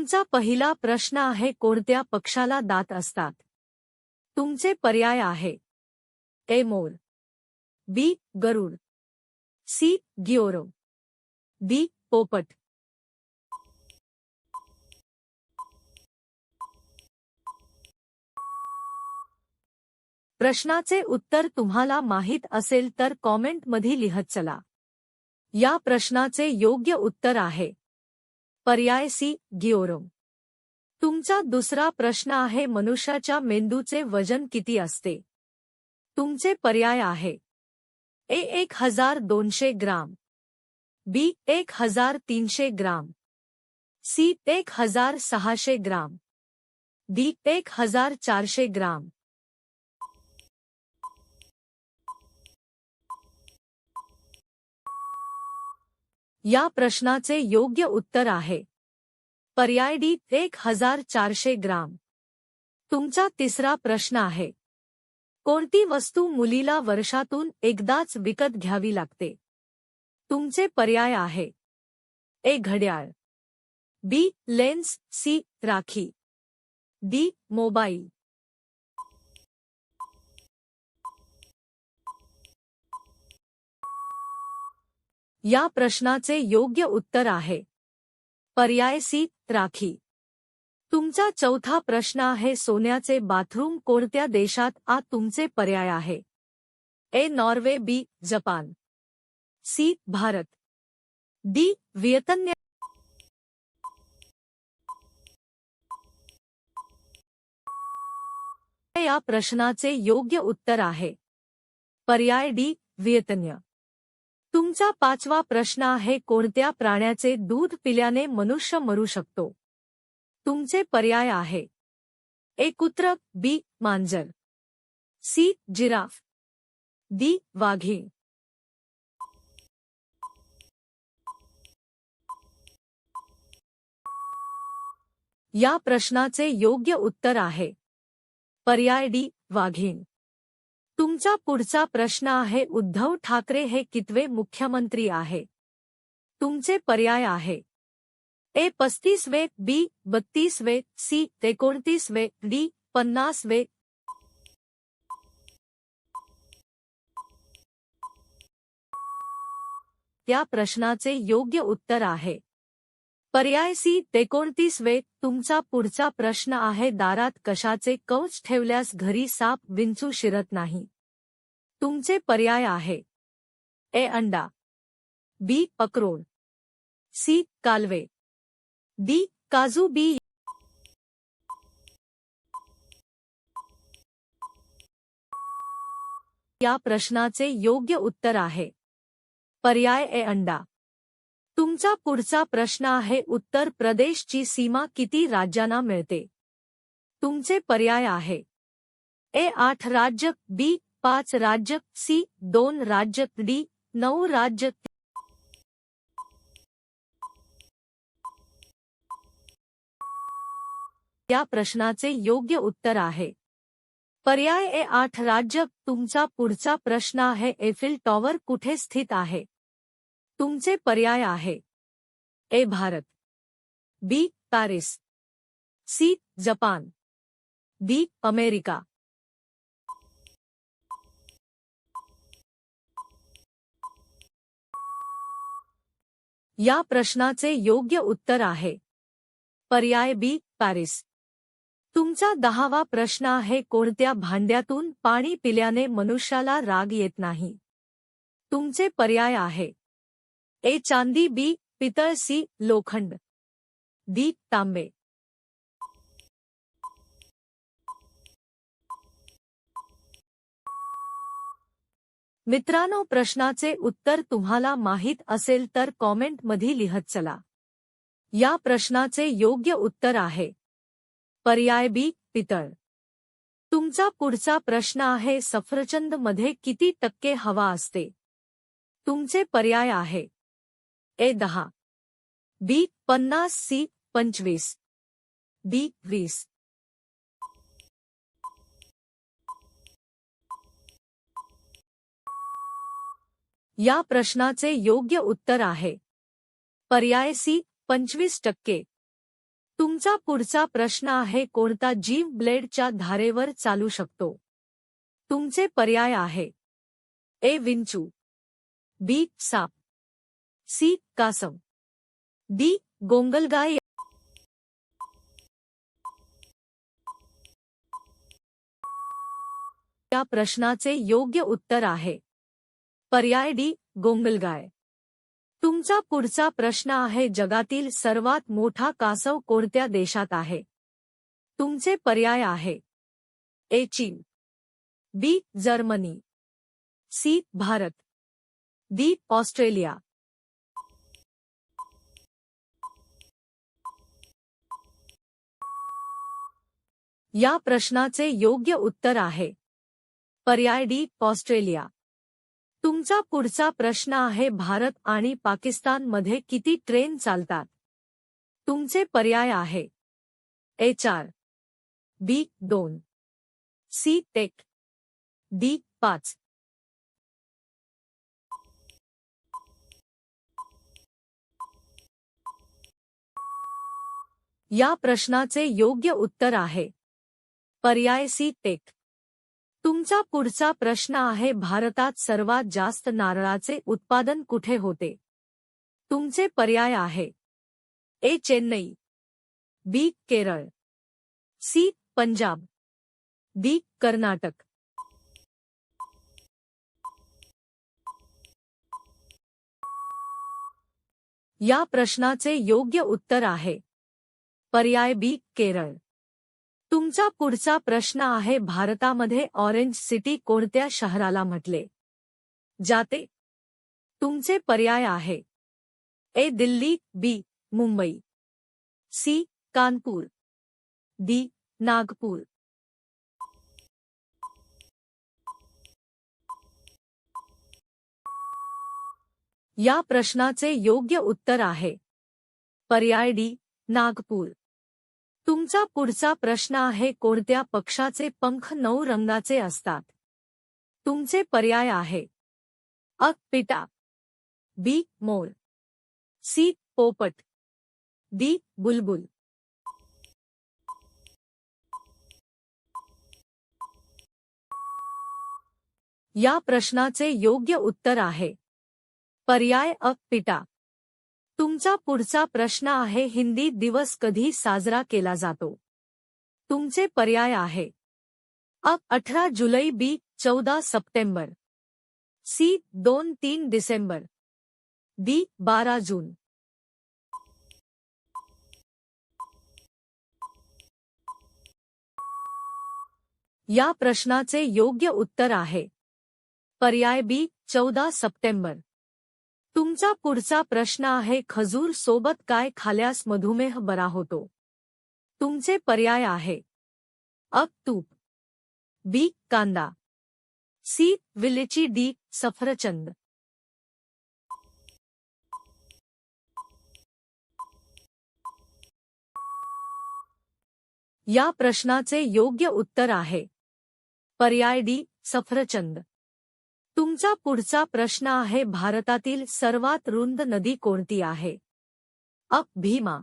तुमचा पहिला प्रश्न आहे, कोणत्या पक्षाला दात असतात? तुमचे पर्याय आहे: ए मोर, बी गरुड, सी गियोरो, डी पोपट. प्रश्नाचे उत्तर तुम्हाला माहित असेल तर कॉमेंटमध्ये लिहत चला. या प्रश्नाचे योग्य उत्तर आहे पर्याय सी गियोरो. तुमचा दुसरा प्रश्न आहे, मनुष्याच्या मेंदूचे वजन किती असते? तुमचे पर्याय आहे: ए 1200 ग्राम, बी 1300 ग्राम, सी 1600 ग्राम, डी 1400 ग्राम. या प्रश्नाचे योग्य उत्तर आहे पर्याय डी 1400 ग्राम. तुमचा तिसरा प्रश्न आहे, कोणती वस्तू मुलीला वर्षातून एकदाच विकत घ्यावी लागते? तुमचे पर्याय आहे: ए घड्याळ, B lens, C rakhi, D mobile. या प्रश्नाचे योग्य उत्तर आहे पर्याय सी राखी. तुमचा चौथा प्रश्न आहे, सोन्याचे बाथरूम कोणत्या देशात? तुमचे पर्याय आहे: A Norway, B Japan, C Bharat, D Vietnam. या प्रश्नाचे योग्य उत्तर आहे पर्याय डी व्हिएतनाम. तुमचा पाचवा प्रश्न आहे, कोणत्या प्राण्याचे दूध पिल्याने मनुष्य मरू शकतो? तुमचे पर्याय आहे: ए कुत्र, बी मांजर, सी जिराफ, डी वाघीण. या प्रश्नाचे योग्य उत्तर आहे पर्याय डी वाघीण. तुमचा पुढचा प्रश्न आहे, उद्धव ठाकरे हे कितवे मुख्यमंत्री आहे? तुमचे पर्याय आहे: ए 35वे, बी 32वे, सी 29वे, डी 50वे. या प्रश्नाचे योग्य उत्तर आहे पर्याय सी 29वे. तुमचा पुढचा प्रश्न आहे, दारात कशाचे कवच ठेवल्यास घरी साप विंचू शिरत नाही? तुमचे पर्याय आहे: ए अंडा, बी अक्रोड, सी कालवे, डी काजू बी. या प्रश्नाचे योग्य उत्तर आहे पर्याय ए अंडा. तुमचा पुढचा प्रश्न आहे, उत्तर प्रदेशची सीमा किती राज्यांना मिळते? तुमचे पर्याय आहे: ए 8 राज्य, बी 5 राज्य, सी 2 राज्य, डी 9 राज्य. या प्रश्नाचे योग्य उत्तर आहे पर्याय ए 8 राज्य. तुमचा पुढचा प्रश्न आहे, एफिल टॉवर कुठे स्थित आहे? तुमचे पर्याय आहे: A Bharat, B Paris, C Japan, D America. या प्रश्नाचे योग्य उत्तर आहे पर्याय बी पॅरिस. तुमचा 10वा प्रश्न आहे, कोणत्या भांड्यातून पाणी पिल्याने मनुष्याला राग येत नाही? तुमचे पर्याय आहे: ए चांदी, बी पितळ, सी लोखंड, डी तांबे. मित्रांनो, प्रश्नाचे उत्तर तुम्हाला माहित असेल तर कॉमेंटमध्ये लिहत चला. या प्रश्नाचे योग्य उत्तर आहे पर्याय बी पितळ. तुमचा पुढचा प्रश्न आहे, सफरचंद मध्ये किती टक्के हवा असते? तुमचे पर्याय आहे: ए 10, बी 50, सी 25, डी 20. या प्रश्नाचे योग्य उत्तर आहे पर्याय सी 25%. तुमचा पुढचा प्रश्न आहे कोणता जीव ब्लेडच्या धारेवर चालू शकतो? तुमचे पर्याय आहे ए विंचू, बी साप, सी कासव, डी गोंगलगाय. या प्रश्नाचे योग्य उत्तर आहे पर्याय डी गोंगलगाय. तुमचा पुढचा प्रश्न आहे जगातील सर्वात मोठा कासव कोणत्या देशात आहे? तुमचे पर्याय आहे ए चीन, B Germany, C Bharat, D Australia. या प्रश्नाचे योग्य उत्तर आहे पर्याय डी ऑस्ट्रेलिया. तुमचा पुढचा प्रश्न आहे भारत आणि पाकिस्तान मध्ये किती ट्रेन चालतात? तुमचे पर्याय आहे ए 4, बी 2, सी 1, डी 5. या प्रश्नाचे योग्य उत्तर आहे पर्याय सी 1. तुमचा पुढचा प्रश्न आहे भारतात सर्वात जास्त नारळाचे उत्पादन कुठे होते? तुमचे पर्याय आहे ए चेन्नई, बी केरळ, सी पंजाब, डी कर्नाटक. या प्रश्नाचे योग्य उत्तर आहे पर्याय बी केरळ. तुमचा पुढचा प्रश्न आहे भारतामध्ये ऑरेंज सिटी कोणत्या शहराला म्हटले जाते? तुमचे पर्याय आहे ए दिल्ली, बी मुंबई, सी कानपूर, डी नागपूर. या प्रश्नाचे योग्य उत्तर आहे पर्याय डी नागपूर. तुमचा पुढचा प्रश्न आहे कोणत्या पक्षाचे पंख 9 रंगाचे असतात? तुमचे पर्याय आहे अ पिटा, बी मोर, सी पोपट, डी बुलबुल. या प्रश्नाचे योग्य उत्तर आहे पर्याय अ पिटा. तुमचा पुढचा प्रश्न आहे हिंदी दिवस कधी साजरा केला जातो? तुमचे पर्याय आहे अ 18 जुलै, बी 14 सप्टेंबर, सी 2-3 डिसेंबर, डी 12 जून. या प्रश्नाचे योग्य उत्तर आहे पर्याय बी 14 सप्टेंबर. तुमचा पुढचा प्रश्न आहे खजूर सोबत काय खाल्यास मधुमेह बरा होतो? तुमचे पर्याय आहे अ तूप, बी कांदा, सी विलेची, डी सफरचंद. या प्रश्नाचे योग्य उत्तर आहे पर्याय डी सफरचंद. तुमचा पुढचा प्रश्न आहे भारतातील सर्वात रुंद नदी कोणती आहे? अ भीमा,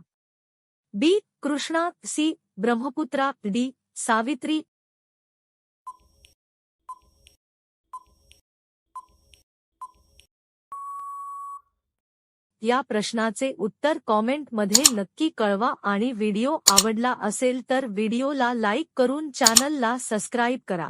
बी कृष्णा, सी ब्रह्मपुत्रा, डी सावित्री. या प्रश्नाचे उत्तर कॉमेंटमध्ये नक्की कळवा आणि व्हिडिओ आवडला असेल तर व्हिडिओला लाईक करून चॅनलला सबस्क्राईब करा.